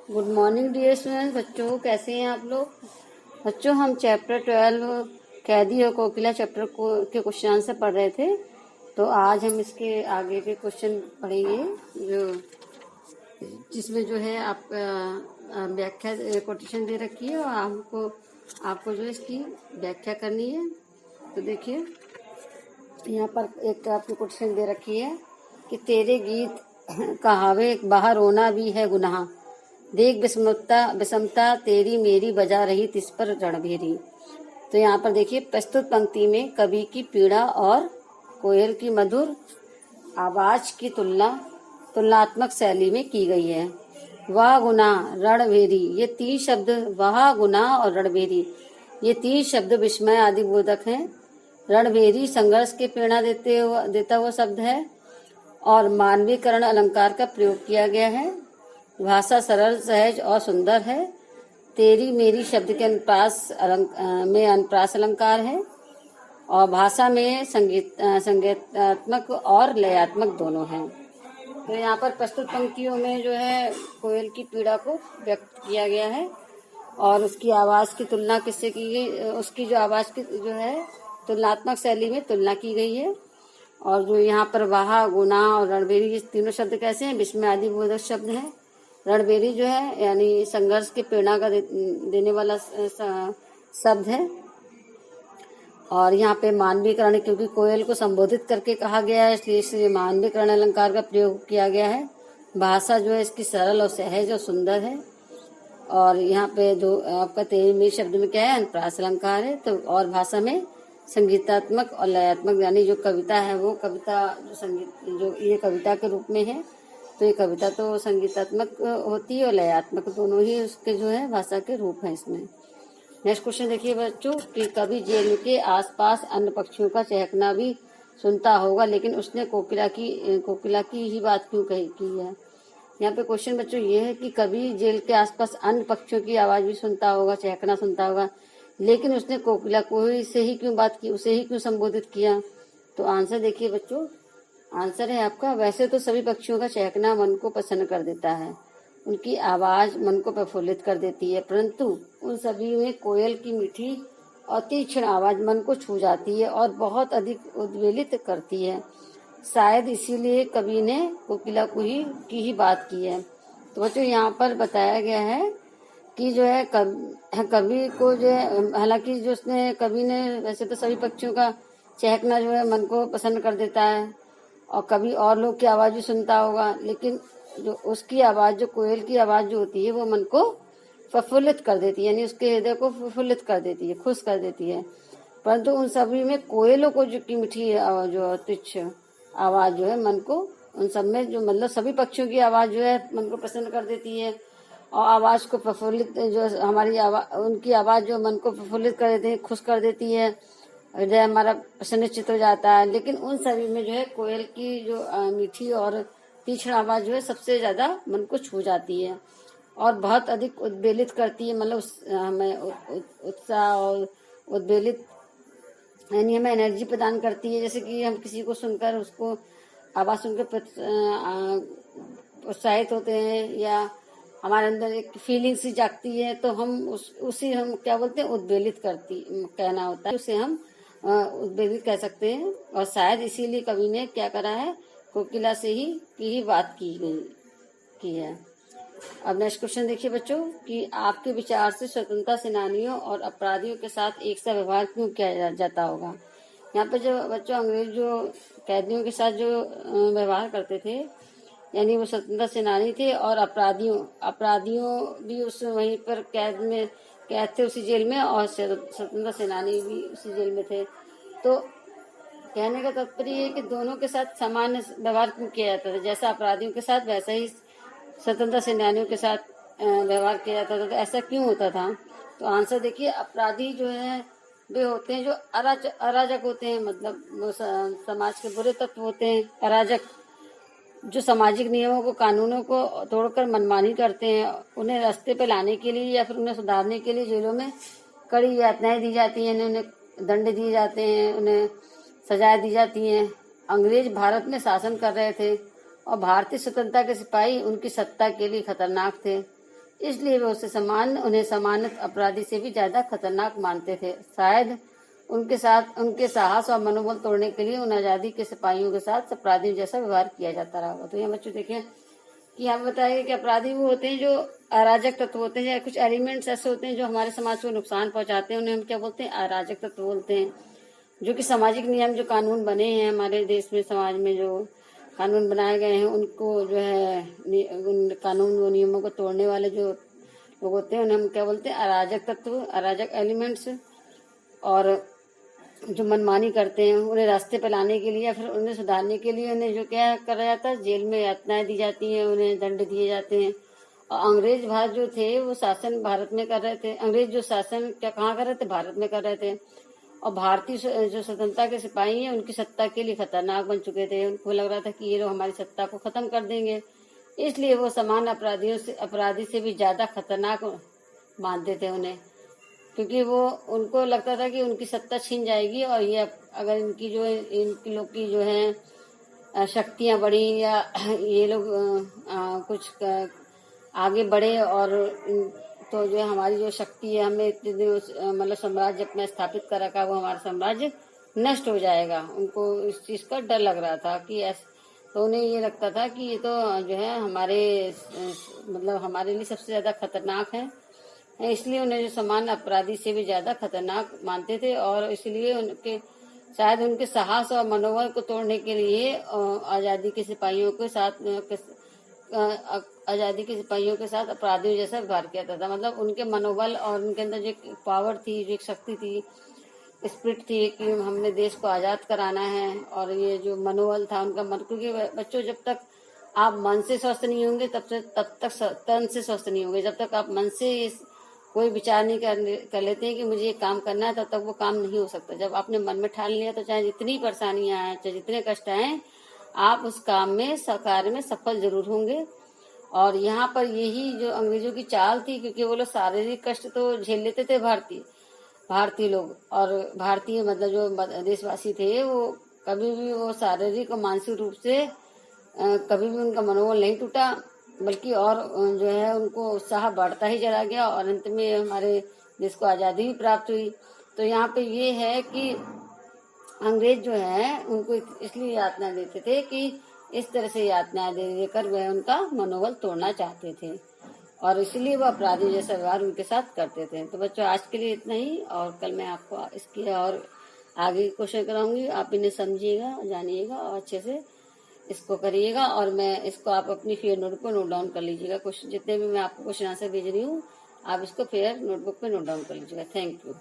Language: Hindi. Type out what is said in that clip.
Good morning dear students. बच्चों कैसे हैं आप लोग। बच्चों हम चैप्टर 12 कैदी और कोकिला चैप्टर के क्वेश्चन आंसर पढ़ रहे थे। तो आज हम इसके आगे के क्वेश्चन पढ़ेंगे जो जिसमें जो है आप व्याख्या कोटेशन दे रखी है और आपको जो इसकी व्याख्या करनी है। तो देखिए यहाँ पर एक आपकी कोटेशन दे रखी है कि तेरे गीत कहावे बाहर रोना भी है गुनाह, देख विषमता तेरी मेरी बजा रही तिस पर रणभेरी। तो यहाँ पर देखिए प्रस्तुत पंक्ति में कवि की पीड़ा और कोयल की मधुर आवाज की तुलनात्मक शैली में की गई है। वाह गुनाह रणभेरी, ये तीन शब्द वाह गुनाह और रणभेरी, ये तीन शब्द विस्मय आदि बोधक हैं। रणभेरी संघर्ष की प्रेरणा देता हुआ शब्द है और मानवीकरण अलंकार का प्रयोग किया गया है। भाषा सरल सहज और सुंदर है। तेरी मेरी शब्द के अनुप्रास अलंकार है और भाषा में संगीतात्मक और लयात्मक दोनों हैं। तो यहाँ पर प्रस्तुत पंक्तियों में जो है कोयल की पीड़ा को व्यक्त किया गया है और उसकी आवाज की तुलना किससे की गई, उसकी जो आवाज की जो है तुलनात्मक शैली में तुलना की गई है। और जो यहाँ पर वाह गुनाह और रणभेरी, ये तीनों शब्द कैसे हैं, विस्मय आदि बोधक शब्द हैं। रणभेरी जो है यानी संघर्ष की प्रेरणा का देने वाला शब्द है। और यहाँ पे मानवीकरण, क्योंकि कोयल को संबोधित करके कहा गया है इसलिए इसलिए मानवीकरण अलंकार का प्रयोग किया गया है। भाषा जो है इसकी सरल और सहज और सुंदर है। और यहाँ पे जो आपका तेरी मेरी शब्द में क्या है, अनुप्रास अलंकार है। तो और भाषा में संगीतात्मक और लयात्मक, यानी जो कविता है वो कविता जो संगीत जो ये कविता के रूप में है, तो ये कविता तो संगीतात्मक होती है और लयात्मक, दोनों ही उसके जो है भाषा के रूप हैं इसमें। नेक्स्ट क्वेश्चन देखिए बच्चों कि कभी जेल के आसपास अन्य पक्षियों का चहकना भी सुनता होगा, लेकिन उसने कोकिला की ही बात क्यों की है। यहाँ पे क्वेश्चन बच्चों ये है कि कभी जेल के आसपास अन्य पक्षियों की आवाज भी सुनता होगा, चहकना सुनता होगा, लेकिन उसने कोकिला को से ही क्यों बात की, उसे ही क्यों संबोधित किया। तो आंसर देखिए बच्चों, आंसर है आपका वैसे तो सभी पक्षियों का चहकना मन को प्रसन्न कर देता है, उनकी आवाज मन को प्रफुल्लित कर देती है, परंतु उन सभी में कोयल की मीठी और तीक्ष्ण आवाज मन को छू जाती है और बहुत अधिक उद्वेलित करती है। शायद इसीलिए कवि ने कोकिला की ही बात की है। तो बच्चों यहाँ पर बताया गया है कि जो है कवि को जो है, हालांकि जो उसने कवि ने वैसे तो सभी पक्षियों का चहकना जो है मन को प्रसन्न कर देता है और कभी और लोग की आवाज भी सुनता होगा, लेकिन जो उसकी आवाज, जो कोयल की आवाज जो होती है वो मन को प्रफुल्लित कर देती है, यानी उसके हृदय को प्रफुल्लित कर देती है, खुश कर देती है। परंतु उन सभी में कोयलों को जो की मीठी जो तीक्ष्ण आवाज जो है मन को, उन सब में जो मतलब सभी पक्षियों की आवाज जो है मन को प्रसन्न कर देती है और आवाज को प्रफुल्लित, जो हमारी आवाज, उनकी आवाज जो मन को प्रफुल्लित कर देती है, खुश कर देती है, हृदय हमारा प्रसन्नचित्त हो जाता है। लेकिन उन सभी में जो है कोयल की जो मीठी और तीक्ष्ण आवाज जो है सबसे ज्यादा मन को छू जाती है और बहुत अधिक उद्वेलित करती है, मतलब हमें उत्साह और उद्वेलित, यानी हमें एनर्जी प्रदान करती है। जैसे कि हम किसी को सुनकर, उसको आवाज सुनकर उत्साहित होते हैं या हमारे अंदर एक फीलिंग सी जागती है, तो हम उसी हम क्या बोलते हैं, उद्वेलित करती कहना होता है, उसे हम उद्वेलित कह सकते हैं। और शायद इसीलिए कवि ने क्या करा है, कोकिला से ही बात की है। अब नेक्स्ट क्वेश्चन देखिए बच्चों कि आपके विचार से स्वतंत्रता सेनानियों और अपराधियों के साथ एक सा व्यवहार क्यों किया जाता होगा। यहाँ पे जो बच्चों अंग्रेज जो कैदियों के साथ जो व्यवहार करते थे, यानी वो स्वतंत्रता सेनानी थे और अपराधियों भी उस वहीं पर कैद थे उसी जेल में, और स्वतंत्रता सेनानी भी उसी जेल में थे। तो कहने का तात्पर्य है कि दोनों के साथ सामान्य व्यवहार क्यों किया जाता था, जैसा अपराधियों के साथ वैसा ही स्वतंत्रता सेनानियों के साथ व्यवहार किया जाता था। तो ऐसा क्यों होता था। तो आंसर देखिए, अपराधी जो है वे होते हैं जो अराजक होते हैं, मतलब वो समाज के बुरे तत्व होते हैं, अराजक, जो सामाजिक नियमों को, कानूनों को तोड़कर मनमानी करते हैं। उन्हें रास्ते पे लाने के लिए या फिर उन्हें सुधारने के लिए जेलों में कड़ी यातनाएं दी जाती हैं, उन्हें दंड दिए जाते हैं, उन्हें सजाएं दी जाती हैं। अंग्रेज भारत में शासन कर रहे थे और भारतीय स्वतंत्रता के सिपाही उनकी सत्ता के लिए खतरनाक थे। इसलिए वे उन्हें सामान्य अपराधी से भी ज्यादा खतरनाक मानते थे। शायद उनके साहस और मनोबल तोड़ने के लिए उन आजादी के सिपाहियों के साथ अपराधियों जैसा व्यवहार किया जाता रहा होगा। तो ये बच्चों देखें कि हम बताएंगे कि अपराधी वो होते हैं जो अराजक तत्व होते हैं, या कुछ एलिमेंट्स ऐसे होते हैं जो हमारे समाज को नुकसान पहुंचाते हैं, उन्हें हम क्या बोलते हैं, अराजक तत्व बोलते हैं। जो कि सामाजिक नियम, जो कानून बने हैं हमारे देश में, समाज में जो कानून बनाए गए हैं, उनको जो है उन कानून व नियमों को तोड़ने वाले जो लोग होते हैं, उन्हें हम क्या बोलते हैं, अराजक तत्व, अराजक एलिमेंट्स। और जो मनमानी करते हैं उन्हें रास्ते पर लाने के लिए या फिर उन्हें सुधारने के लिए उन्हें जो क्या करा जाता है, जेल में यातनाएं दी जाती हैं, उन्हें दंड दिए जाते हैं। और अंग्रेज भारत जो थे वो शासन भारत में कर रहे थे, अंग्रेज जो शासन क्या कहाँ कर रहे थे, भारत में कर रहे थे। और भारतीय जो स्वतंत्रता के सिपाही हैं उनकी सत्ता के लिए खतरनाक बन चुके थे। उनको लग रहा था कि ये लोग हमारी सत्ता को खत्म कर देंगे, इसलिए वो समान अपराधी से भी ज्यादा खतरनाक मानते थे उन्हें, क्योंकि वो उनको लगता था कि उनकी सत्ता छीन जाएगी और ये अगर इनकी लोग की जो है शक्तियां बढ़ी या ये लोग कुछ आगे बढ़े और तो जो हमारी जो शक्ति है, हमने इतने दिनों मतलब साम्राज्य अपना स्थापित कर रखा, वो हमारा साम्राज्य नष्ट हो जाएगा। उनको इस चीज का डर लग रहा था कि तो उन्हें ये लगता था कि ये तो जो है हमारे मतलब हमारे लिए सबसे ज्यादा खतरनाक है, इसलिए उन्हें जो समान अपराधी से भी ज्यादा खतरनाक मानते थे। और इसलिए शायद उनके साहस और मनोबल को तोड़ने के लिए आजादी के सिपाहियों के साथ अपराधियों जैसा व्यवहार किया जाता था। मतलब उनके मनोबल और उनके अंदर जो पावर थी, जो एक शक्ति थी, स्पिरिट थी कि हमने देश को आजाद कराना है, और ये जो मनोबल था उनका क्योंकि बच्चों जब तक आप मन से स्वस्थ नहीं होंगे तब तक तन से स्वस्थ नहीं होंगे। जब तक आप मन से कोई विचार नहीं कर लेते हैं कि मुझे ये काम करना है, तब तक वो काम नहीं हो सकता। जब आपने मन में ठान लिया तो चाहे जितनी परेशानियां आए, चाहे जितने कष्ट आए, आप उस काम में कार्य में सफल जरूर होंगे। और यहाँ पर यही जो अंग्रेजों की चाल थी, क्योंकि वो लोग शारीरिक कष्ट तो झेल लेते थे भारतीय लोग, और भारतीय मतलब जो देशवासी थे, वो कभी भी वो शारीरिक और मानसिक रूप से कभी भी उनका मनोबल नहीं टूटा, बल्कि और जो है उनको उत्साह बढ़ता ही चला गया, और अंत में हमारे देश को आज़ादी भी प्राप्त हुई। तो यहाँ पे ये है कि अंग्रेज जो है उनको इसलिए यातना देते थे कि इस तरह से यातनाएं देकर वह उनका मनोबल तोड़ना चाहते थे, और इसलिए वह अपराधी जैसा व्यवहार उनके साथ करते थे। तो बच्चों आज के लिए इतना ही, और कल मैं आपको इसकी और आगे क्वेश्चन कराऊंगी। आप इन्हें समझिएगा, जानिएगा और अच्छे से इसको करिएगा, और मैं इसको आप अपनी फेयर नोट पर नोट डाउन कर लीजिएगा। क्वेश्चन जितने भी मैं आपको क्वेश्चन आंसर भेज रही हूँ, आप इसको फेयर नोटबुक पे नोट डाउन कर लीजिएगा। Thank you.